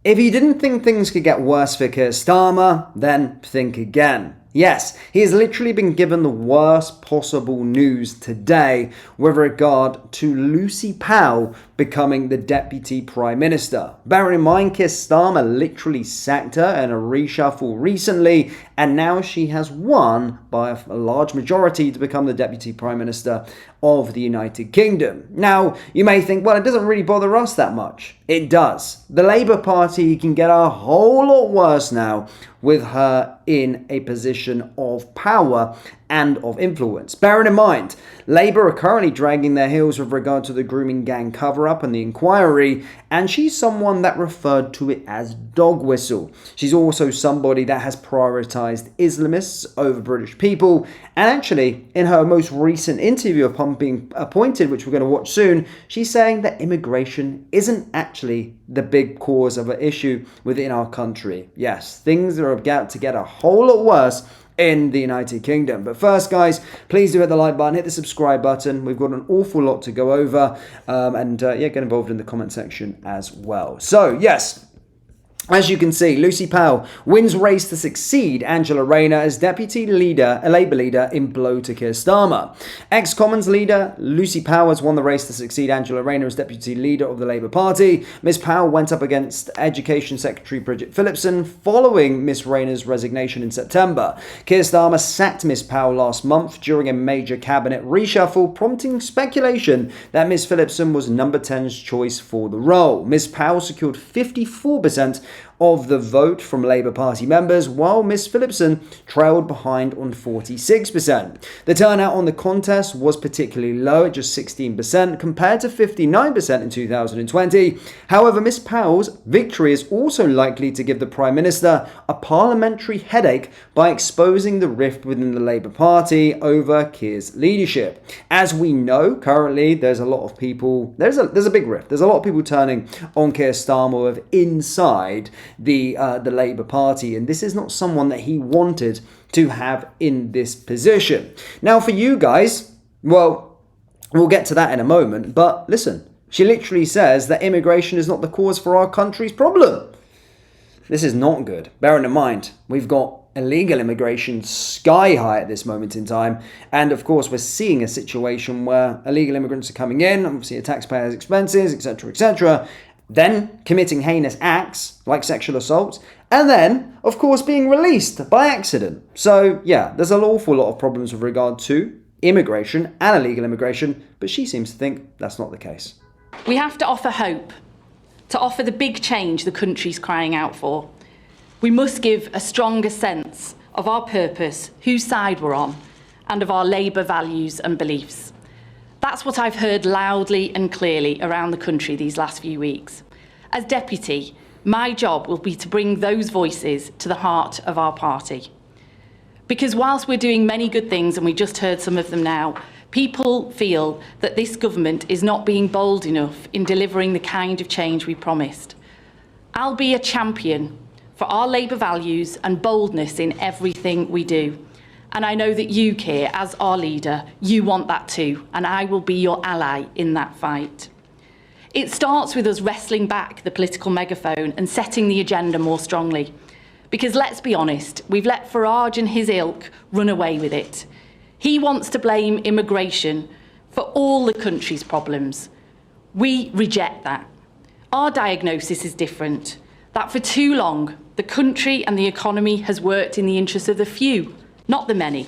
If you didn't think things could get worse for Keir Starmer, then think again. Yes, he has literally been given the worst possible news today with regard to Lucy Powell becoming the Deputy Prime Minister. Bearing in mind, Keir Starmer literally sacked her in a reshuffle recently, and now she has won by a large majority to become the Deputy Prime Minister of the United Kingdom. Now, you may think, well, it doesn't really bother us that much. It does. The Labour Party can get a whole lot worse now with her in a position of power and of influence. Bearing in mind, Labour are currently dragging their heels with regard to the grooming gang cover-up and the inquiry, and she's someone that referred to it as dog whistle. She's also somebody that has prioritised Islamists over British people, and actually, in her most recent interview upon being appointed, which we're going to watch soon, she's saying that immigration isn't actually the big cause of an issue within our country. Yes, things are about to get a whole lot worse in the United Kingdom. But first, guys, please do hit the like button, hit the subscribe button. We've got an awful lot to go over, and get involved in the comment section as well. So, yes, as you can see, Lucy Powell wins race to succeed Angela Rayner as Deputy Leader, a Labour leader, in blow to Keir Starmer. Ex-Commons leader Lucy Powell has won the race to succeed Angela Rayner as Deputy Leader of the Labour Party. Ms Powell went up against Education Secretary Bridget Phillipson following Ms Rayner's resignation in September. Keir Starmer sacked Ms Powell last month during a major cabinet reshuffle, prompting speculation that Ms Phillipson was number 10's choice for the role. Ms Powell secured 54% of the vote from Labour Party members, while Ms Phillipson trailed behind on 46%. The turnout on the contest was particularly low at just 16% compared to 59% in 2020. However, Ms Powell's victory is also likely to give the Prime Minister a parliamentary headache by exposing the rift within the Labour Party over Keir's leadership. As we know, currently there's a lot of people, there's a big rift. There's a lot of people turning on Keir Starmer with inside the Labour Party, and this is not someone that he wanted to have in this position. Now, for you guys, well, we'll get to that in a moment, but listen, she literally says that immigration is not the cause for our country's problem. This is not good. Bearing in mind, we've got illegal immigration sky high at this moment in time, and of course we're seeing a situation where illegal immigrants are coming in, obviously at taxpayers' expenses, etc., then committing heinous acts like sexual assault, and then, of course, being released by accident. So, yeah, there's an awful lot of problems with regard to immigration and illegal immigration, but she seems to think that's not the case. We have to offer hope, to offer the big change the country's crying out for. We must give a stronger sense of our purpose, whose side we're on, and of our Labour values and beliefs. That's what I've heard loudly and clearly around the country these last few weeks. As deputy, my job will be to bring those voices to the heart of our party. Because whilst we're doing many good things, and we just heard some of them now, people feel that this government is not being bold enough in delivering the kind of change we promised. I'll be a champion for our Labour values and boldness in everything we do. And I know that you, Keir, as our leader, you want that too, and I will be your ally in that fight. It starts with us wrestling back the political megaphone and setting the agenda more strongly. Because let's be honest, we've let Farage and his ilk run away with it. He wants to blame immigration for all the country's problems. We reject that. Our diagnosis is different, that for too long, the country and the economy has worked in the interests of the few, not the many.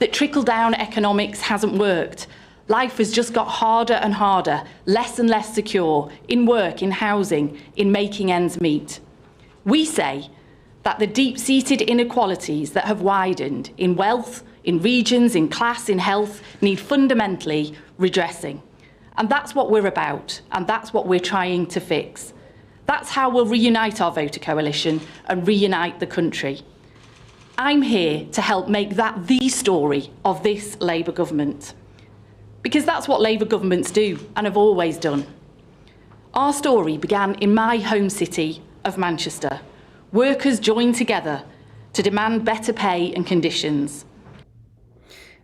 That trickle-down economics hasn't worked. Life has just got harder and harder, less and less secure, in work, in housing, in making ends meet. We say that the deep-seated inequalities that have widened in wealth, in regions, in class, in health, need fundamentally redressing. And that's what we're about, and that's what we're trying to fix. That's how we'll reunite our voter coalition and reunite the country. I'm here to help make that the story of this Labour government. Because that's what Labour governments do and have always done. Our story began in my home city of Manchester. Workers joined together to demand better pay and conditions.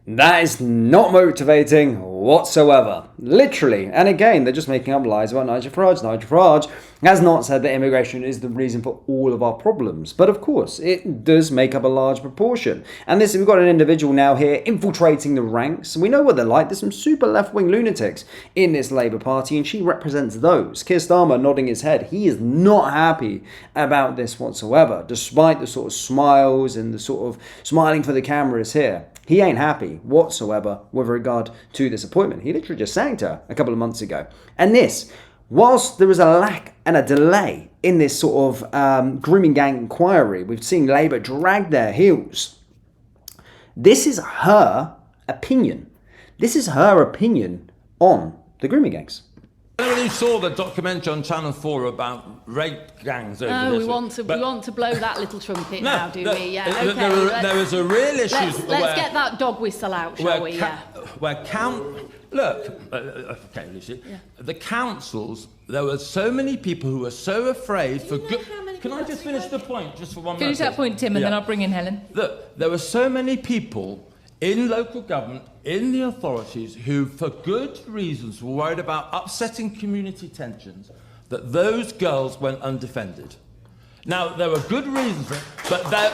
That is not motivating whatsoever. Literally. And again, they're just making up lies about Nigel Farage. Nigel Farage has not said that immigration is the reason for all of our problems. But of course, it does make up a large proportion. And we've got an individual now here infiltrating the ranks. We know what they're like. There's some super left-wing lunatics in this Labour Party, and she represents those. Keir Starmer nodding his head. He is not happy about this whatsoever, despite the sort of smiles and the sort of smiling for the cameras here. He ain't happy whatsoever with regard to this appointment. He literally just sacked her a couple of months ago. And this, whilst there was a lack and a delay in this sort of grooming gang inquiry, we've seen Labour drag their heels. This is her opinion. This is her opinion on the grooming gangs. You saw the documentary on Channel 4 about rape gangs over No, this. we want to blow that little trumpet now, do we? Yeah, okay. There was a real issue. Let's get that dog whistle out, shall we? Okay, Lucy. Yeah. The councils, there were so many people who were so afraid for good. Can I just finish the point, just for 1 minute? Finish that point, Tim, and then I'll bring in Helen. Look, there were so many people in local government, in the authorities, who, for good reasons, were worried about upsetting community tensions, that those girls went undefended. Now, there were good reasons for it, but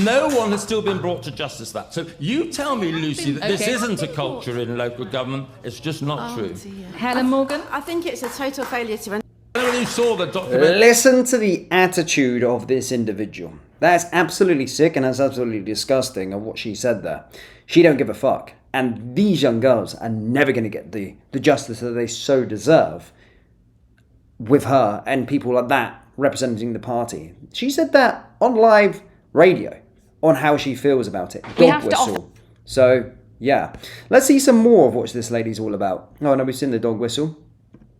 no one has still been brought to justice for that. So you tell me, Lucy, that this isn't a culture in local government. It's just not true. Dear. Helen Morgan? I think it's a total failure to... You saw the documentary. Listen to the attitude of this individual. That's absolutely sick, and that's absolutely disgusting of what she said there. She don't give a fuck. And these young girls are never going to get the justice that they so deserve with her and people like that representing the party. She said that on live radio on how she feels about it. Dog whistle. So, yeah. Let's see some more of what this lady's all about. Oh, no, we've seen the dog whistle.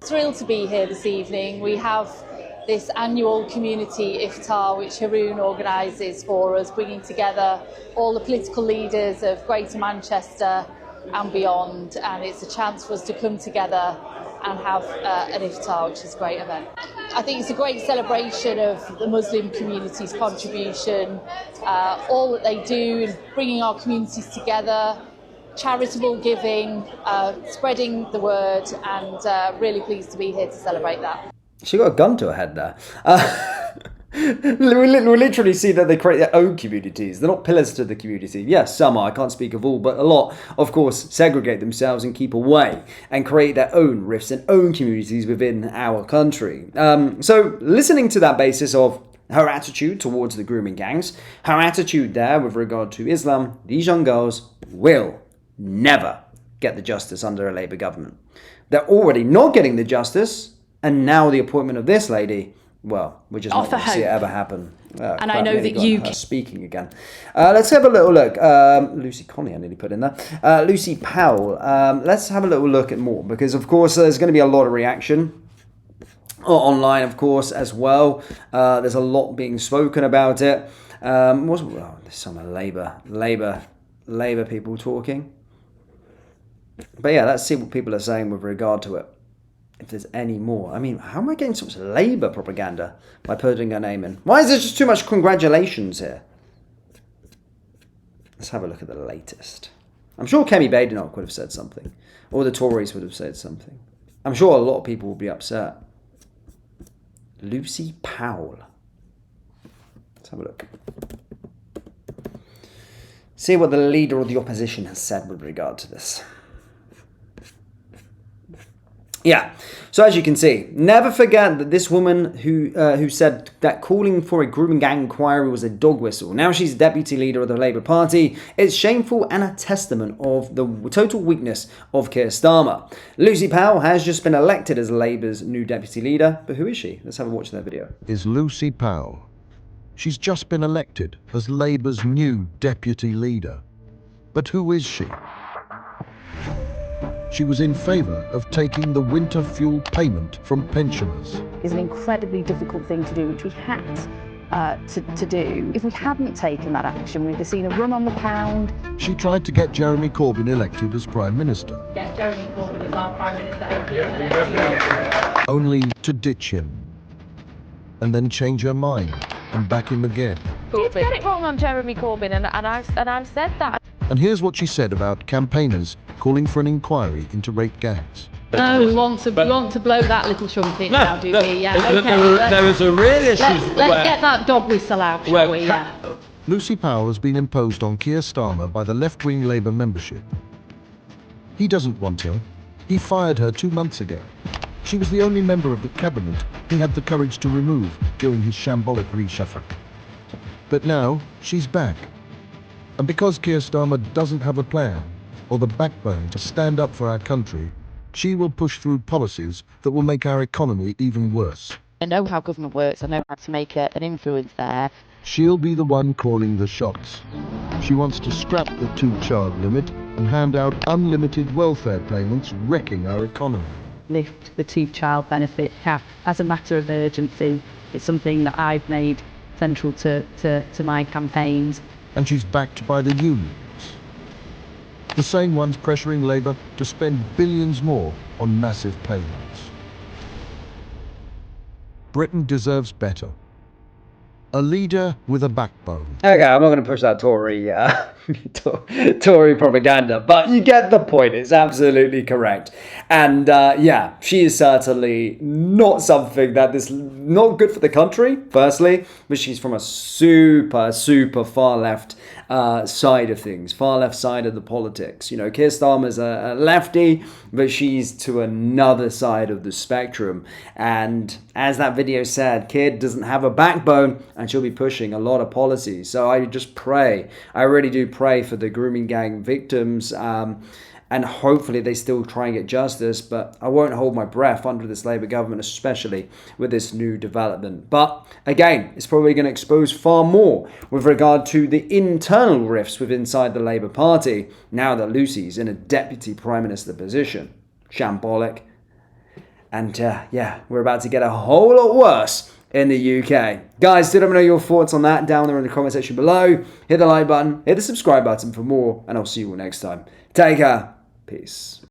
Thrilled to be here this evening. We have this annual community iftar which Haroon organises for us, bringing together all the political leaders of Greater Manchester and beyond, and it's a chance for us to come together and have an iftar, which is a great event. I think it's a great celebration of the Muslim community's contribution, all that they do in bringing our communities together, charitable giving, spreading the word, and really pleased to be here to celebrate that. She got a gun to her head there. We literally see that they create their own communities. They're not pillars to the community. Yes, some are. I can't speak of all, but a lot, of course, segregate themselves and keep away and create their own rifts and own communities within our country. So listening to that basis of her attitude towards the grooming gangs, her attitude there with regard to Islam, these young girls will never get the justice under a Labour government. They're already not getting the justice, and now the appointment of this lady, well, we're just not going to see it ever happen. And I know that you... Speaking again. Let's have a little look. Lucy Connie, I nearly put in there. Lucy Powell. Let's have a little look at more, because, of course, there's going to be a lot of reaction online, of course, as well. There's a lot being spoken about it. There's some Labour people talking. But yeah, let's see what people are saying with regard to it. If there's any more. I mean, how am I getting so much Labour propaganda by putting her name in? Why is there just too much congratulations here? Let's have a look at the latest. I'm sure Kemi Badenoch would have said something. Or the Tories would have said something. I'm sure a lot of people will be upset. Lucy Powell. Let's have a look. See what the leader of the opposition has said with regard to this. Yeah, so as you can see, never forget that this woman who said that calling for a grooming gang inquiry was a dog whistle. Now she's deputy leader of the Labour Party. It's shameful and a testament of the total weakness of Keir Starmer. Lucy Powell has just been elected as Labour's new deputy leader, but who is she? Let's have a watch of that video. Is Lucy Powell. She's just been elected as Labour's new deputy leader. But who is she? She was in favour of taking the winter fuel payment from pensioners. It's an incredibly difficult thing to do, which we had to do. If we hadn't taken that action, we'd have seen a run on the pound. She tried to get Jeremy Corbyn elected as Prime Minister. Get Jeremy Corbyn as our Prime Minister. Only to ditch him. And then change her mind and back him again. You'd get it wrong on Jeremy Corbyn, and I've said that. And here's what she said about campaigners calling for an inquiry into rape gangs. No, we want to blow that little trumpet now, do we? Yeah, There was a real issue. Let's get that dog whistle out, shall we? Yeah. Lucy power has been imposed on Keir Starmer by the left-wing Labour membership. He doesn't want her. He fired her 2 months ago. She was the only member of the cabinet he had the courage to remove during his shambolic reshuffle. But now, she's back. And because Keir Starmer doesn't have a plan or the backbone to stand up for our country, she will push through policies that will make our economy even worse. I know how government works. I know how to make an influence there. She'll be the one calling the shots. She wants to scrap the 2-child limit and hand out unlimited welfare payments, wrecking our economy. Lift the 2-child benefit cap as a matter of urgency. It's something that I've made central to my campaigns. And she's backed by the unions. The same ones pressuring Labour to spend billions more on massive payments. Britain deserves better. A leader with a backbone. Okay, I'm not going to push that Tory propaganda, but you get the point. It's absolutely correct. And yeah, she is certainly not something that is not good for the country, firstly, but she's from a super far left side of things, far left side of the politics. You know, Keir Starmer's a lefty, but she's to another side of the spectrum. And as that video said, Keir doesn't have a backbone, and she'll be pushing a lot of policies. So I just pray, I really do pray for the grooming gang victims, and hopefully they still try and get justice. But I won't hold my breath under this Labour government, especially with this new development. But again, it's probably going to expose far more with regard to the internal rifts within inside the Labour Party, now that Lucy's in a deputy prime minister position. Shambolic. And yeah, we're about to get a whole lot worse in the UK. Guys, do let me know your thoughts on that down there in the comment section below. Hit the like button, hit the subscribe button for more, and I'll see you all next time. Take care. Peace.